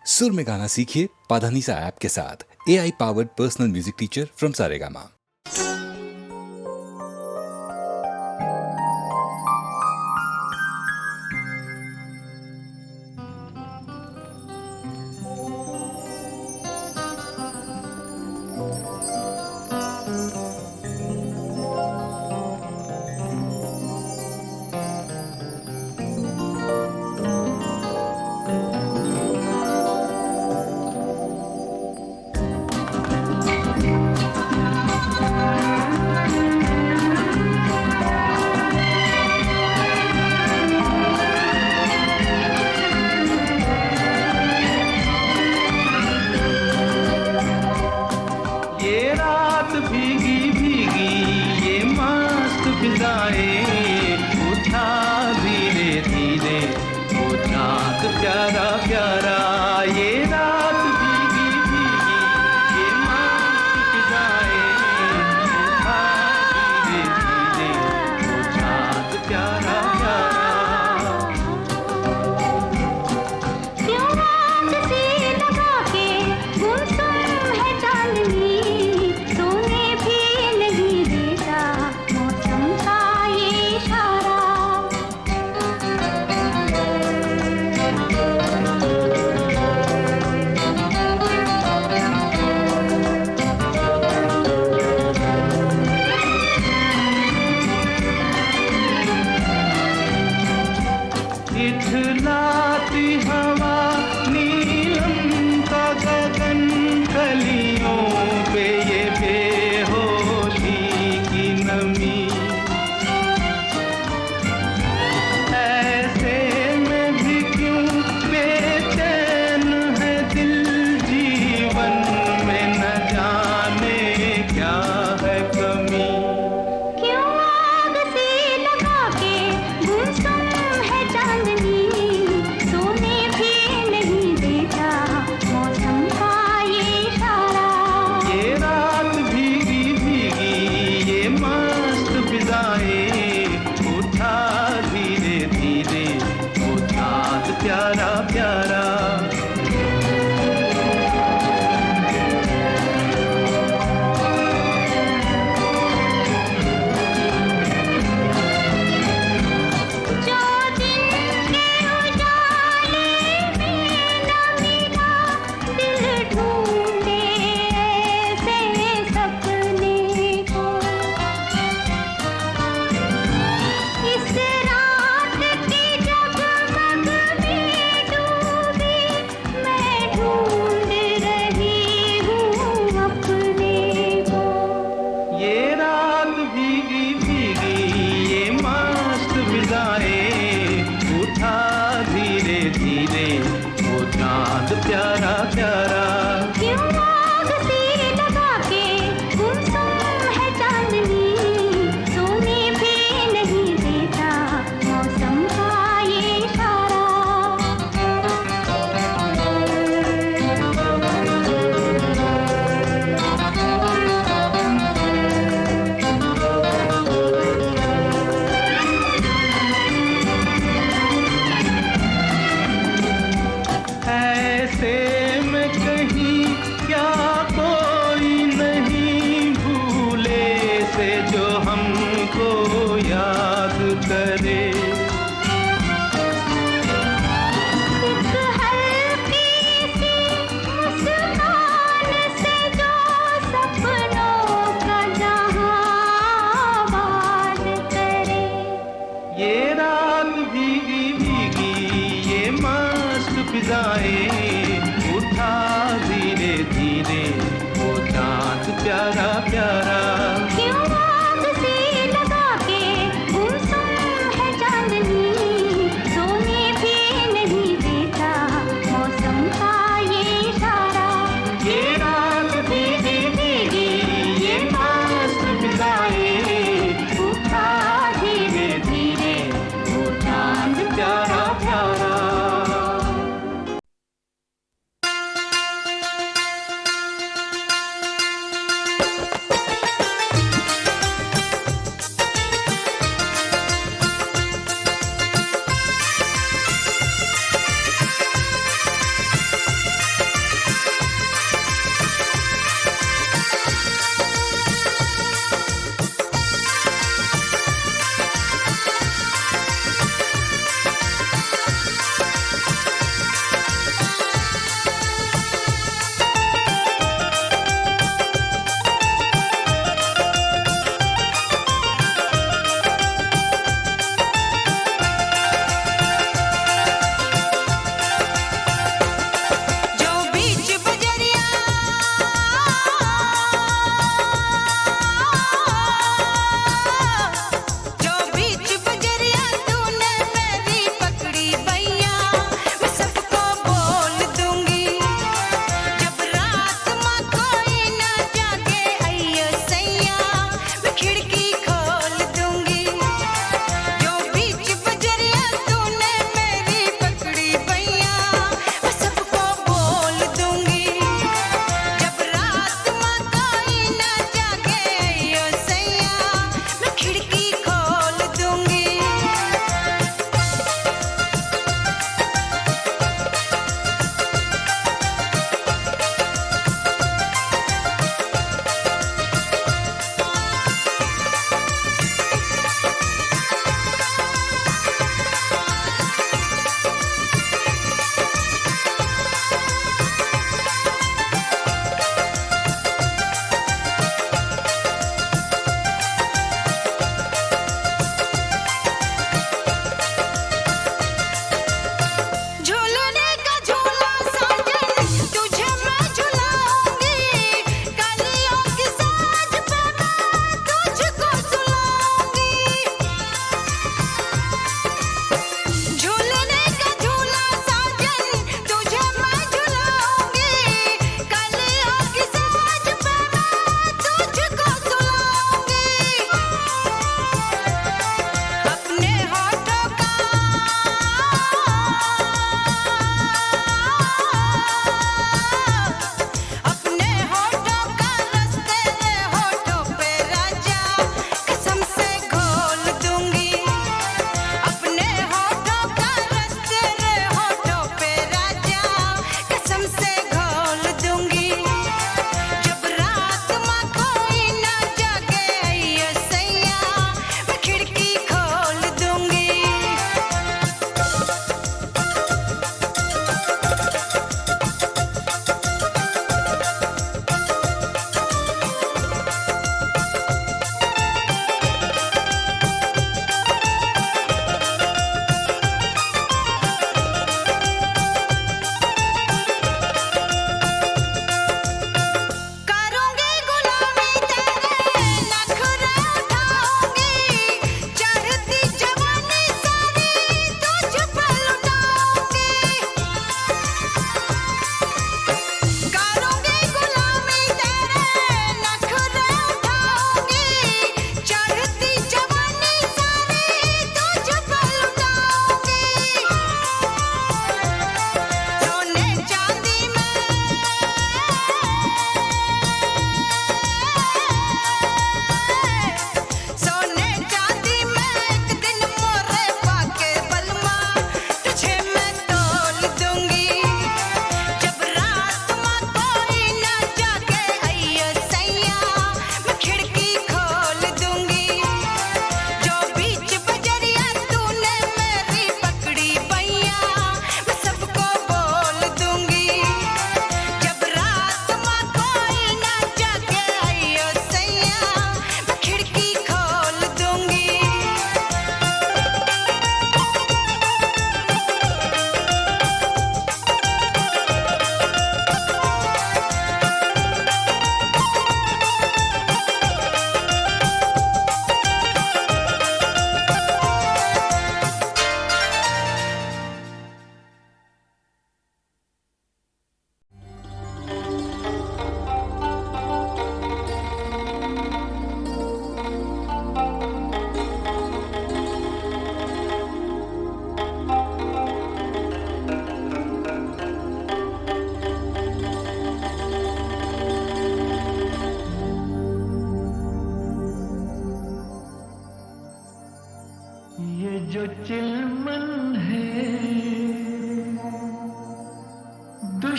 सुर में गाना सीखिए पाधानीसा ऐप के साथ। AI powered personal music teacher from Saregama.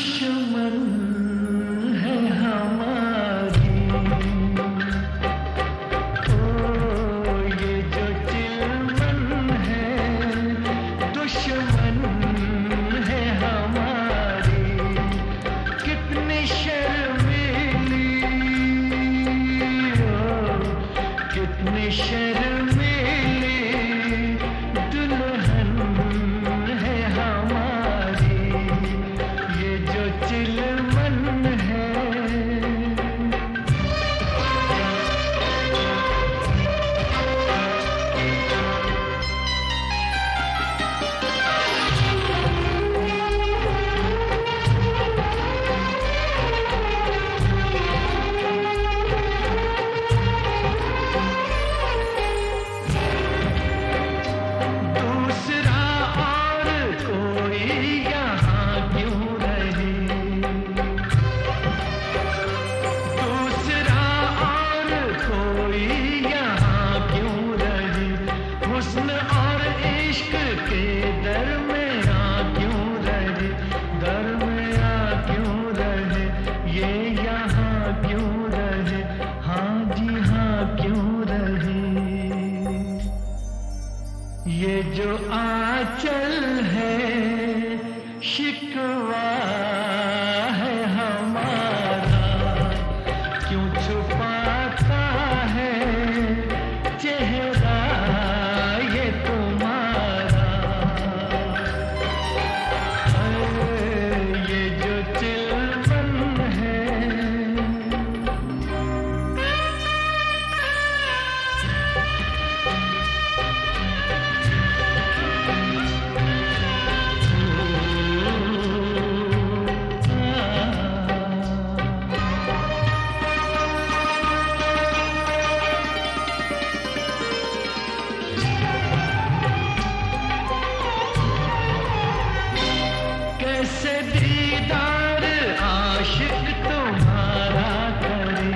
दुश्मन है हमारी। ओ ये जो चिलमन है दुश्मन है हमारी। कितनी शर्मीली, ओ कितनी शर्मीली दुल्हन है हमारी। ये जो चिलमन है। दूसरा और कोई यहाँ क्यों रहे। दूसरा और कोई यहाँ क्यों रहे। हुस्न और इश्क के दरमियाँ क्यों रहे। दरमियाँ क्यों रहे। ये यहाँ क्यों रहे। हाँ जी हाँ क्यों रहे। ये जो आंचल है शिकवा है हमारा। क्यों छुपाता है चेहरा ये तुम्हारा। ये जो चिलमन है। कैसे दीदार आशिक तुम्हारा करे।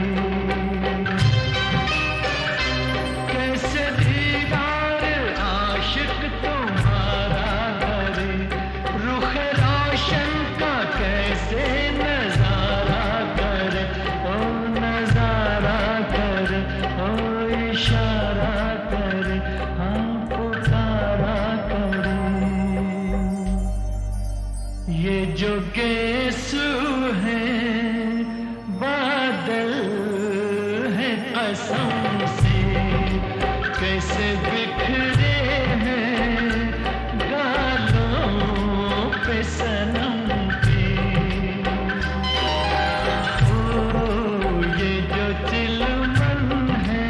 कैसे दीदार आशिक तुम्हारा करे। रुख रोशन का कैसे नजारा करे। ओ नजारा करे। ओ इशारा करे। हाँ पुकारा करे। ये जो गेसू है बादल है कसम से। कैसे बिखरे हैं गालों पे सनम के। ओ ये जो चिलमन है।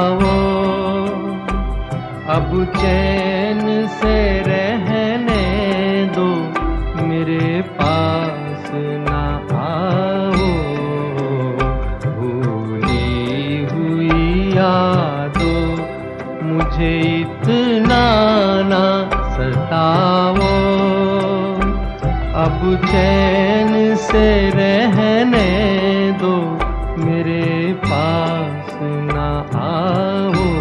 सताओ, अब चैन से रहने दो, मेरे पास ना आओ। भूली हुई यादों मुझे इतना ना सताओ, अब चैन से रहने दो, मेरे पास ना आओ।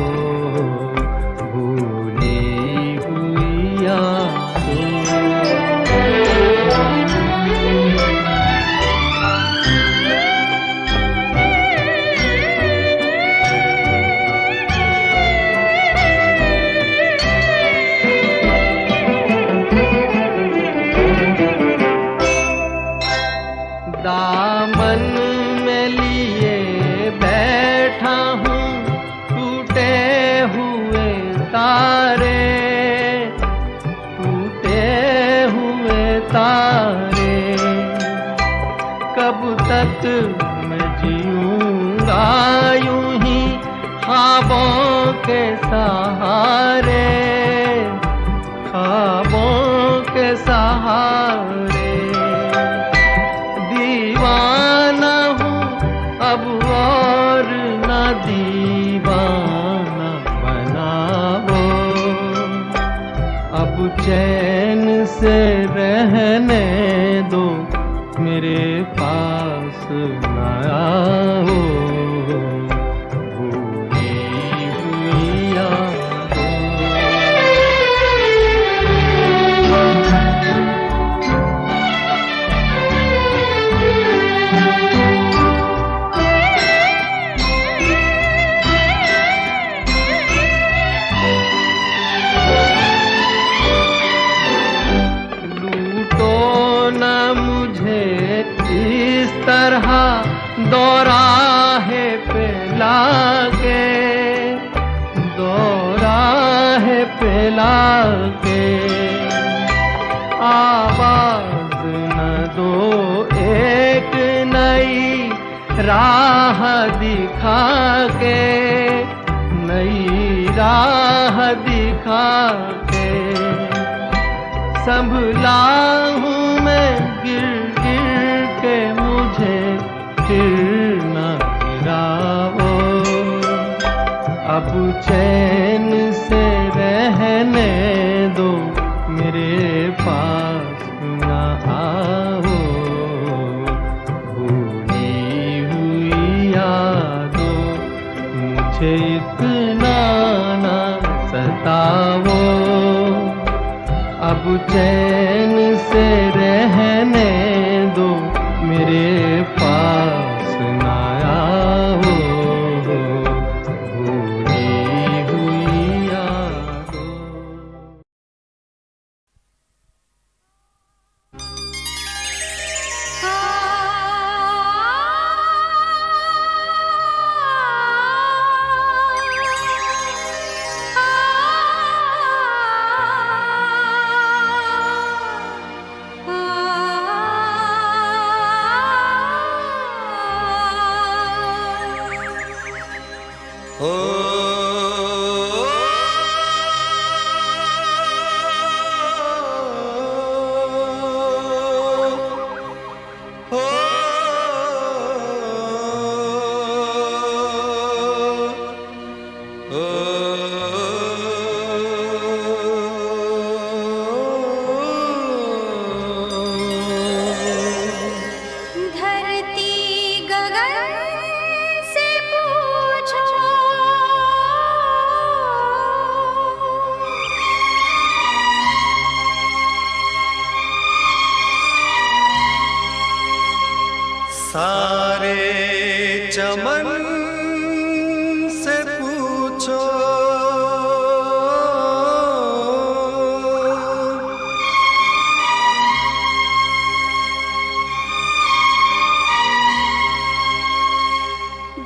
भूली हुई यादों। दामन में लिए बैठा हूँ टूटे हुए तारे, टूटे हुए तारे। कब तक मैं जीऊँगा यूं ही ख्वाबों के सहारे, ख्वाबों के सहारे। दीवाना हूँ अब और न दीवाना बनाओ, अब चैन से रहने दो, मेरे पास न आओ। भूली हुई यादों। इस तरह दौराहे पे लाके, दौराहे पे लाके। आवाज न दो एक नई राह दिखा के, नई राह दिखा के। संभला हूँ मैं गिर गिर के, मुझे फिर न गिराओ, अब चैन से रहने दो, मेरे पास न आओ। भूली हुई यादों मुझे इतना न सताओ, अब चैन से रहने दो, मेरे पास ना आओ। भूली हुई यादों। सारे चमन से पूछो,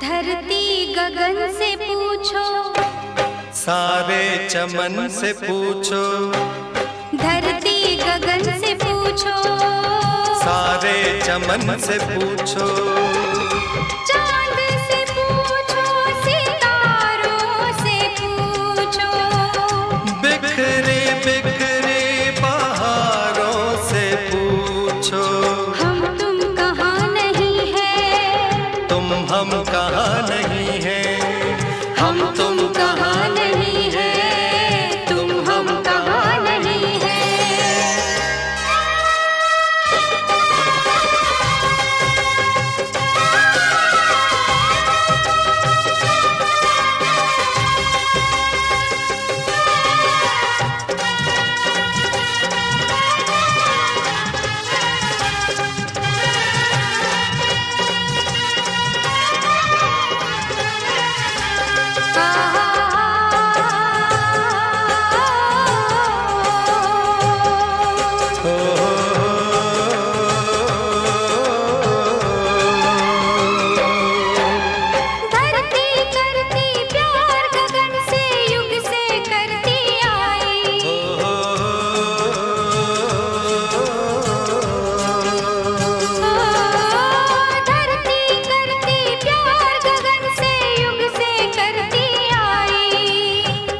धरती गगन से पूछो, सारे चमन से पूछो, धरती गगन से पूछो, सारे चमन से पूछो, चांद से पूछो, सितारों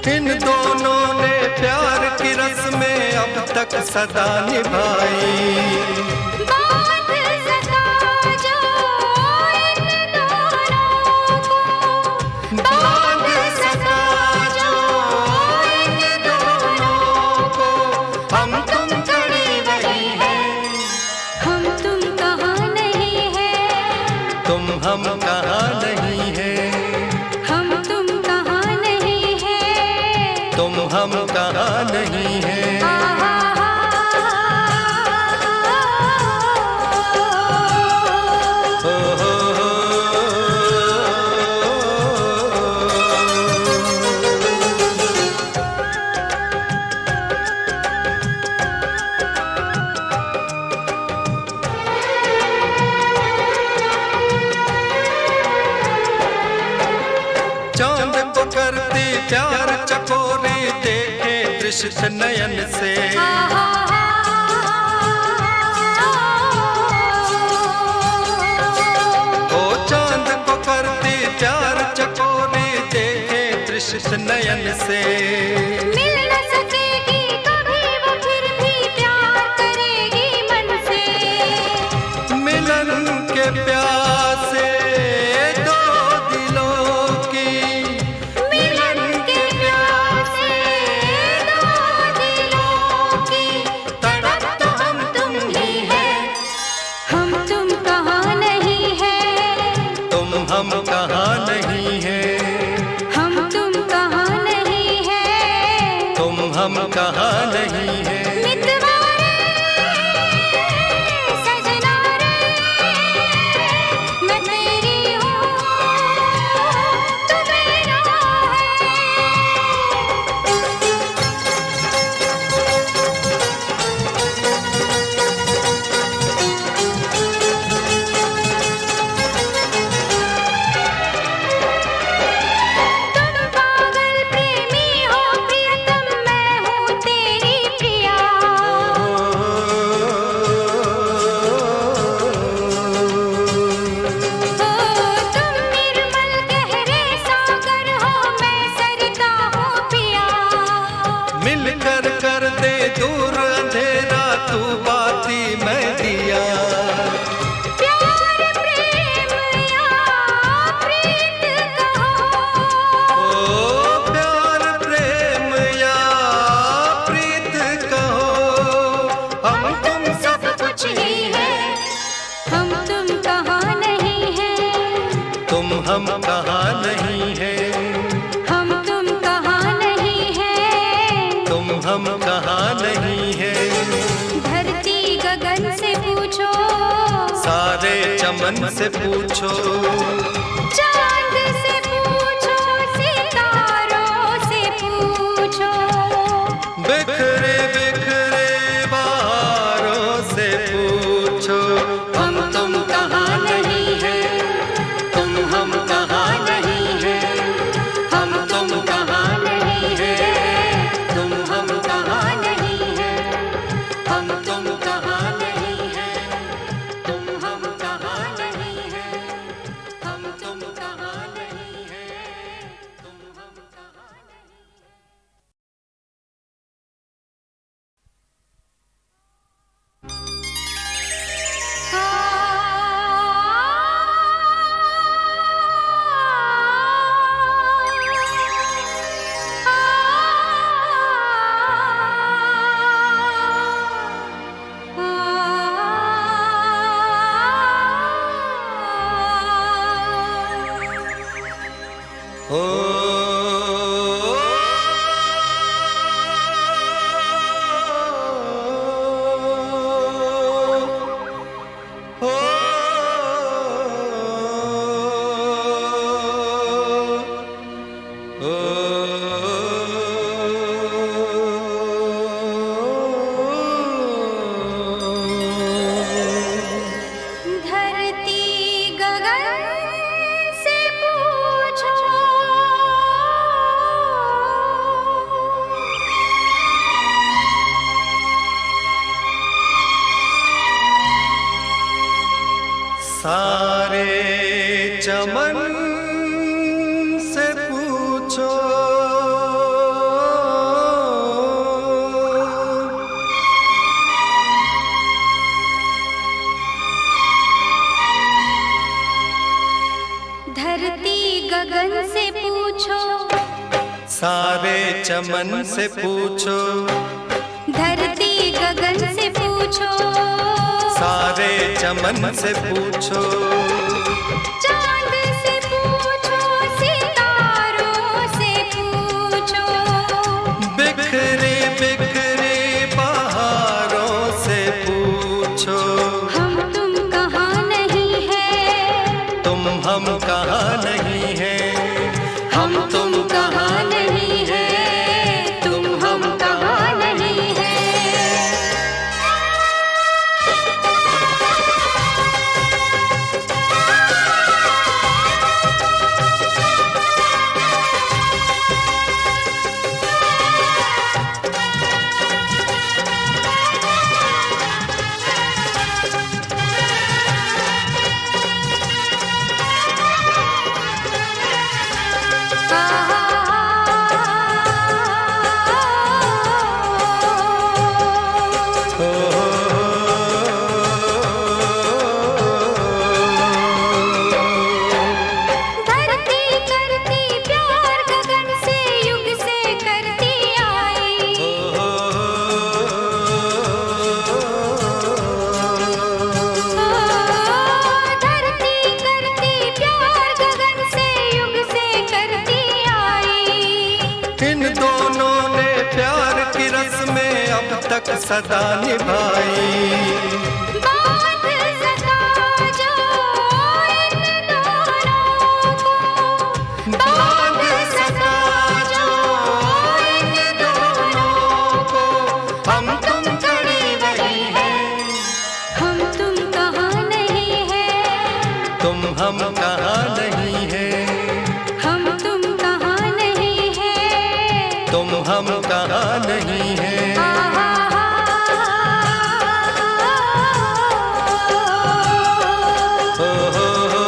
इन दोनों ने प्यार की रस्में अब तक सदा निभाई। बात सदा जो इन दोनों को, बात सदा जो इन दोनों को, हम तुम कड़ी वही है, हम तुम कहाँ नहीं है, तुम हम कहाँ नहीं है, हम तुम कहाँ नहीं है, तुम हम कहाँ नहीं है। हो हो हो। चांद को करती प्यार चकोरी, देखे दृष्ट नयन से। ओ चांद को करती प्यार चकोरी, देखे दृष्ट नयन से। मिल न सकेगी कभी वो फिर भी प्यार करेगी मन से। मिलन के प्यासे दो दिलों की, मिलन के प्यासे दो दिलों की, तड़प तो हम तुम ही है, हम तुम कहाँ नहीं है, तुम हम कहाँ नहीं है, हम तुम कहाँ नहीं है, तुम हम कहाँ नहीं है। मितवा रे सजना रे, मैं तेरी हूँ तू मेरा है। तुम पागल प्रेमी हो प्रियतम, मैं हूँ तेरी प्रिया। तुम निर्मल गहरे सागर हो, मैं सरता हूँ पिया। मिलकर कर दे दूर अंधेरा, तू बाती मैं दिया। प्यार प्रेम या प्रीत कहो, ओ प्यार प्रेम या प्रीत कहो, हम तुम सब कुछ ही है, हम तुम कहाँ नहीं है, तुम हम कहाँ नहीं है, हम तुम कहाँ नहीं है। तुम हम कहाँ नहीं है। धरती गगन से पूछो, सारे चमन से पूछो, चांद से पूछो, सितारों से पूछो। बिखरे बिखरे बहारों से पूछो, हम तुम कहाँ नहीं है, तुम हम कहाँ नहीं है, हम तुम कहाँ नहीं है, तुम हम कहाँ नहीं है, हम तुम कहाँ नहीं है, तुम हम कहाँ नहीं है, हम तुम कहाँ नहीं है, तुम हम कहाँ नहीं। ओ ओ धरती गगन से पूछो, सारे चमन से पूछो, सारे चमन से पूछो, धरती गगन से पूछो, सारे चमन से पूछो, चांद से पूछो, सितारों से पूछो, बिखरे बिखरे बहारों से पूछो, हम तुम कहाँ नहीं है, तुम हम कहाँ नहीं है, हम तुम कहाँ नहीं है, तुम हम कहाँ नहीं है। धरती करती प्यार गगन से युग से करती आई, धरती करती प्यार गगन से युग से करती आई। इन दोनों ने प्यार की रस्में अब तक सदा निभाई, बात सदा जो इन दोनों को, बात सदा जो इन दोनों को, हम तुम कड़ी वही है, हम तुम कहाँ नहीं है, तुम हम कहाँ नहीं है, हम तुम कहाँ नहीं है, तुम हम कहाँ नहीं है। हो हो हो।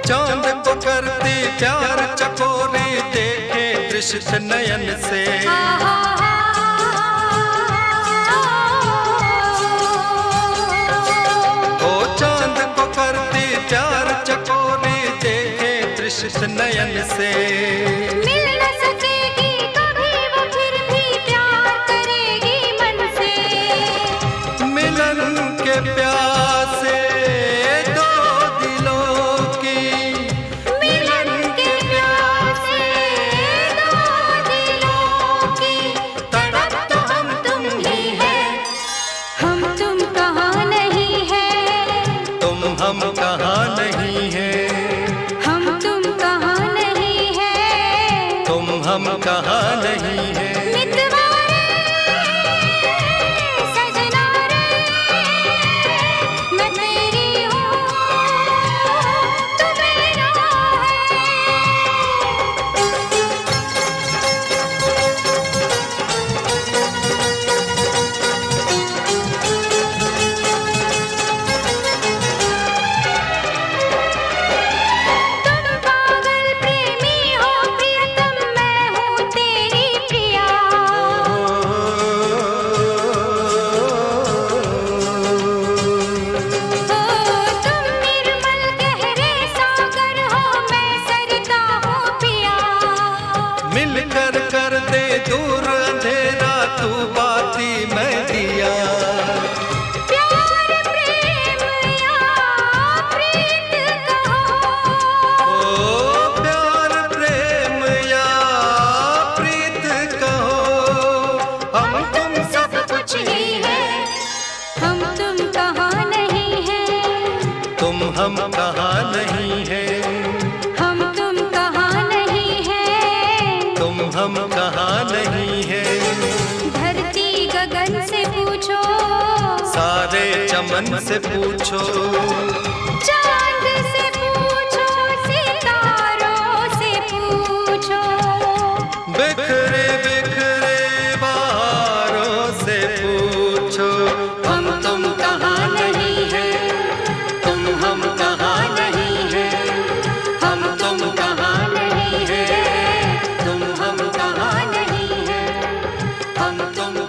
चांद को करती प्यार चकोरी, देखे दृष्ट नयन से, ओ चांद को करती प्यार चकोरी, देखे दृष्ट नयन से, मिल न सकेगी कभी वो फिर भी प्यार करेगी मन से, मिलन के प्यासे दो दिलों की, मिलन के प्यासे दो दिलों की, तड़प तो हम तुम ही है, हम तुम कहाँ नहीं है, तुम हम कहाँ नहीं है, हम तुम कहाँ नहीं है, तुम हम कहाँ नहीं है। मितवा रे, सजना रे, मैं तेरी हूँ, तू मेरा है। तुम पागल प्रेमी हो प्रियतम, मैं हूँ तेरी प्रिया, तुम निर्मल गहरे सागर हो, मैं सरिता हूँ पिया, मिलकर कर दे दूर अंधेरा, तू बाती मैं दिया, प्यार प्रेम या प्रीत कहो, ओ प्यार प्रेम या प्रीत कहो, हम तुम सब कुछ ही है, हम तुम कहाँ नहीं है, तुम हम कहाँ नहीं है, हम तुम कहाँ नहीं है, तुम हम कहाँ नहीं है। धरती गगन से पूछो, सारे चमन से पूछो, चांद से पूछो, सितारों से पूछो, बिखरे बिखरे बहारों से पूछो, हम तुम कहाँ नहीं है, तुम हम कहाँ नहीं है, हम तुम कहाँ नहीं हम तुम